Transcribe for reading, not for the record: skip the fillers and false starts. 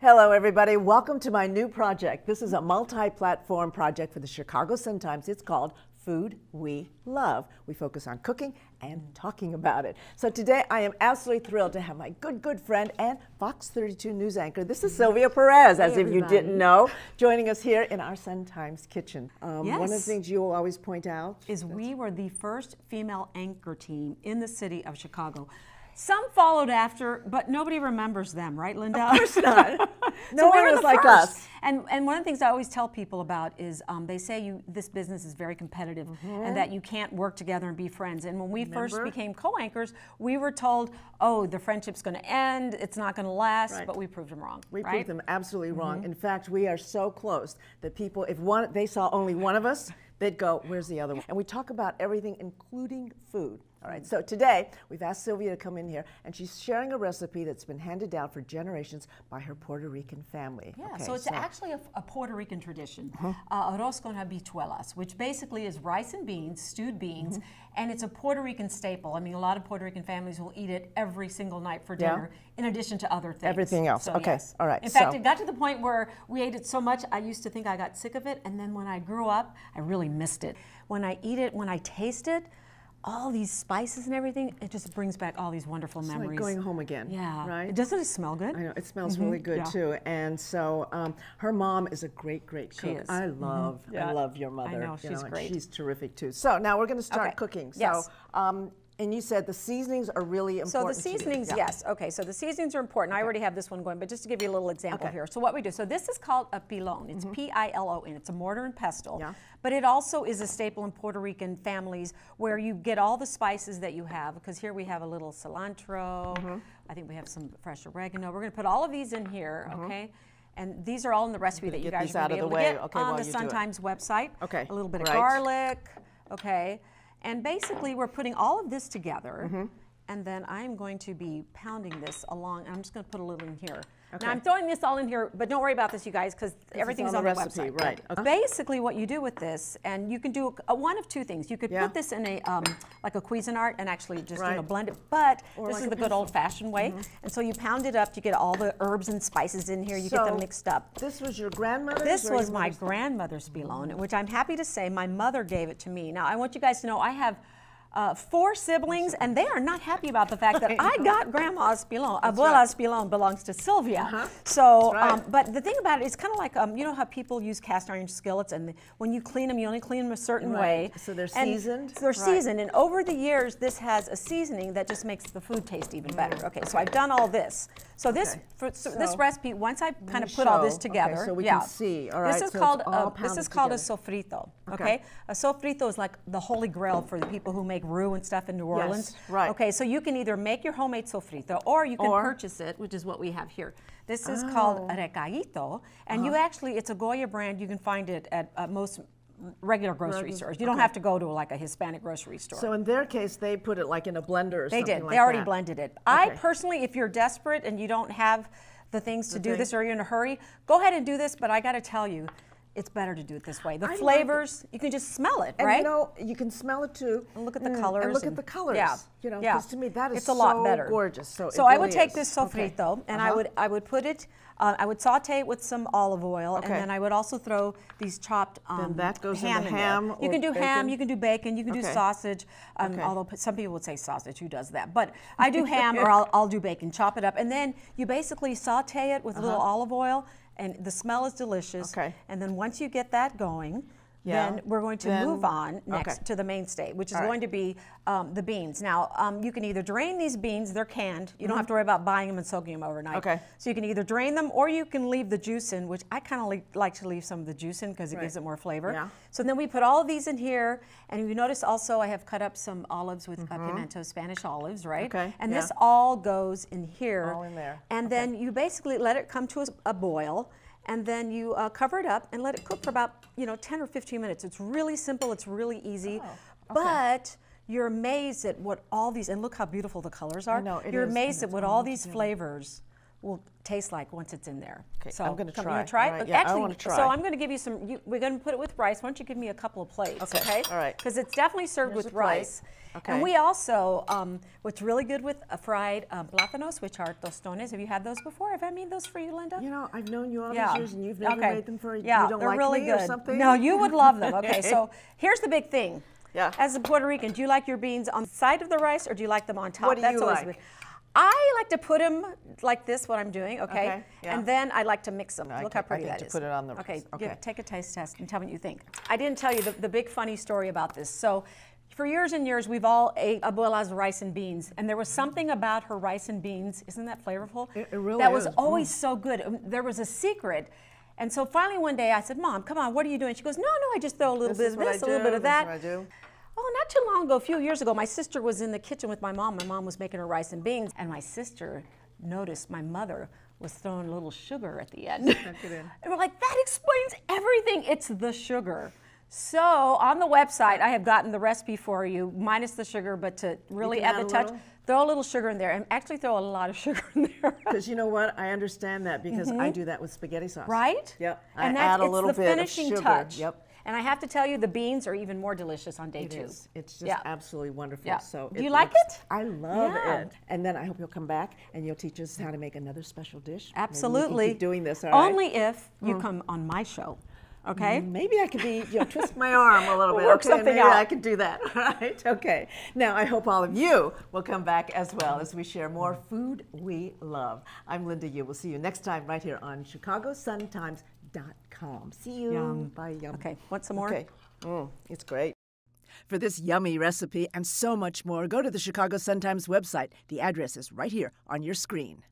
Hello, everybody. Welcome to my new project. This is a multi-platform project for the Chicago Sun-Times. It's called Food We Love. We focus on cooking and talking about it. So today I am absolutely thrilled to have my good friend and Fox 32 news anchor. This is Sylvia Perez, as if you didn't know, joining us here in our Sun-Times kitchen. Yes. One of the things you will always point out is we were the first female anchor team in the city of Chicago. Some followed after, but nobody remembers them, right, Linda? Of course not. No So one was like us. And one of the things I always tell people about is they say this business is very competitive and that you can't work together and be friends. And when we first became co-anchors, we were told, oh, the friendship's going to end, it's not going to last, but we proved them wrong. We proved them absolutely wrong. In fact, we are so close that people, if they saw only one of us, they'd go, where's the other one? And we talk about everything, including food. All right, so today we've asked Sylvia to come in here, and she's sharing a recipe that's been handed down for generations by her Puerto Rican family. Yeah, so it's actually a Puerto Rican tradition, arroz con habichuelas, which basically is rice and beans, stewed beans, and it's a Puerto Rican staple. I mean, a lot of Puerto Rican families will eat it every single night for dinner, in addition to other things. Everything else, so, okay, yes. all right. In fact, it got to the point where we ate it so much, I used to think I got sick of it, and then when I grew up, I really missed it. When I eat it, when I taste it, all these spices and everything, it just brings back all these wonderful memories. Like going home again. Yeah. Right? Doesn't it smell good? I know, it smells really good too. And so her mom is a great cook. She is. I love your mother. I know, she's great. She's terrific too. So now we're going to start cooking. So, yes. And you said the seasonings are really important. So the seasonings, yes. Okay, so the seasonings are important. I already have this one going, but just to give you a little example here. So what we do, so this is called a pilon. It's P-I-L-O-N. It's a mortar and pestle. Yeah. But it also is a staple in Puerto Rican families where you get all the spices that you have, because here we have a little cilantro. I think we have some fresh oregano. We're going to put all of these in here, okay? And these are all in the recipe that you guys are going to be able to get on the Sun-Times website. Okay. A little bit of garlic, okay? And basically, we're putting all of this together, and then I'm going to be pounding this along. I'm just going to put a little in here. Now, I'm throwing this all in here, but don't worry about this, you guys, because everything's on the recipe, website. Right. Basically, what you do with this, and you can do one of two things. You could put this in a like a Cuisinart and actually just blend it, but this is the good old-fashioned way. And so you pound it up. You get all the herbs and spices in here. You get them mixed up. This was your grandmother's? This was my grandmother's pilon, which I'm happy to say my mother gave it to me. Now, I want you guys to know I have 4 siblings, and they are not happy about the fact that I got grandma's pilon. Abuela's pilon belongs to Sylvia. So, but the thing about it is kind of like, you know how people use cast iron skillets, and when you clean them, you only clean them a certain way. So they're seasoned? They're seasoned, and over the years, this has a seasoning that just makes the food taste even better. Okay, so I've done all this. So this this recipe, once I kind of put all this together, so we can see. All right, this is called a sofrito. Okay, a sofrito is like the holy grail for the people who make roux and stuff in New Orleans. Yes, right. Okay, so you can either make your homemade sofrito or you can purchase it, which is what we have here. This is called recadito, and you actually, it's a Goya brand. You can find it at most regular grocery stores. You don't have to go to like a Hispanic grocery store. So in their case, they put it like in a blender or something like that. They did. They already blended it. I personally, if you're desperate and you don't have the things to do this or you're in a hurry, go ahead and do this, but I got to tell you, it's better to do it this way. The flavors, you can just smell it, right? And you know, you can smell it too. And look at the colors. And look at the colors. Yeah. You know, because to me that is it's a lot better. Gorgeous. So I would take this sofrito and I would put it, I would saute it with some olive oil, and then I would also throw these chopped then that goes ham into in ham there. You can do bacon? ham, you can do bacon, you can do sausage, although some people would say sausage, who does that? But I do ham or I'll do bacon, chop it up, and then you basically saute it with a little olive oil, and the smell is delicious. And then once you get that going, then we're going to move on next to the mainstay, which is going to be the beans. Now, you can either drain these beans, they're canned. You don't have to worry about buying them and soaking them overnight. So you can either drain them or you can leave the juice in, which I kind of like to leave some of the juice in because it gives it more flavor. So then we put all of these in here, and you notice also I have cut up some olives with pimento, Spanish olives, right? And this all goes in here. All in there. And then you basically let it come to a boil, and then you cover it up and let it cook for about 10 or 15 minutes. It's really simple, it's really easy, but you're amazed at what all these, and look how beautiful the colors are. I know, you're amazed at what all these flavors will taste like once it's in there. Okay, so I'm going to try. You wanna try it? Right, yeah, Actually, I want to try. So I'm going to give you some. We're going to put it with rice. Why don't you give me a couple of plates? Okay. All right. Because it's definitely served Here's with a plate. rice. Okay. And we also, what's really good with fried plátanos, which are tostones. Have you had those before? Have I made those for you, Linda? You know, I've known you all these Yeah. years, and you've never made them for. Yeah, you don't they're like really me good. or something? No, you would love them. Okay, so here's the big thing. Yeah. As a Puerto Rican, do you like your beans on the side of the rice, or do you like them on top? What do you always like? Big. I like to put them like this, what I'm doing, okay? Okay, yeah. And then I like to mix them. No, Look how pretty that to is. put it on the Okay, rice. Okay. take a taste test and tell me what you think. I didn't tell you the big funny story about this. So for years and years, we've all ate Abuela's rice and beans, and there was something about her rice and beans, isn't that flavorful? It really that was is. always so good. There was a secret. And so finally one day I said, Mom, come on, what are you doing? She goes, no, I just throw a little bit of this, a little bit of that. This is what I do. Oh, not too long ago, a few years ago, my sister was in the kitchen with my mom. My mom was making her rice and beans, and my sister noticed my mother was throwing a little sugar at the end. Stuck it in. And we're like, that explains everything. It's the sugar. So on the website, I have gotten the recipe for you, minus the sugar, but to really add the touch, throw a little sugar in there, and actually throw a lot of sugar in there. Because you know what? I understand that because I do that with spaghetti sauce. Right? Yep. And I add a little it's the bit finishing of sugar. touch. Yep. And I have to tell you, the beans are even more delicious on day It 2. is. It's just absolutely wonderful. Yeah. So Do you like it? I love Yeah. it. And then I hope you'll come back and you'll teach us how to make another special dish. Absolutely. Maybe we can keep doing this, all right? Only if you come on my show. Okay? Maybe I could be, twist my arm a little bit. Work Okay, something maybe out. I could do that. All right, okay. Now, I hope all of you will come back as well as we share more food we love. I'm Linda Yu. We'll see you next time right here on ChicagoSunTimes.com. See you. Yum. Bye. Yum. Okay, want some more? Okay. It's great. For this yummy recipe and so much more, go to the Chicago Sun-Times website. The address is right here on your screen.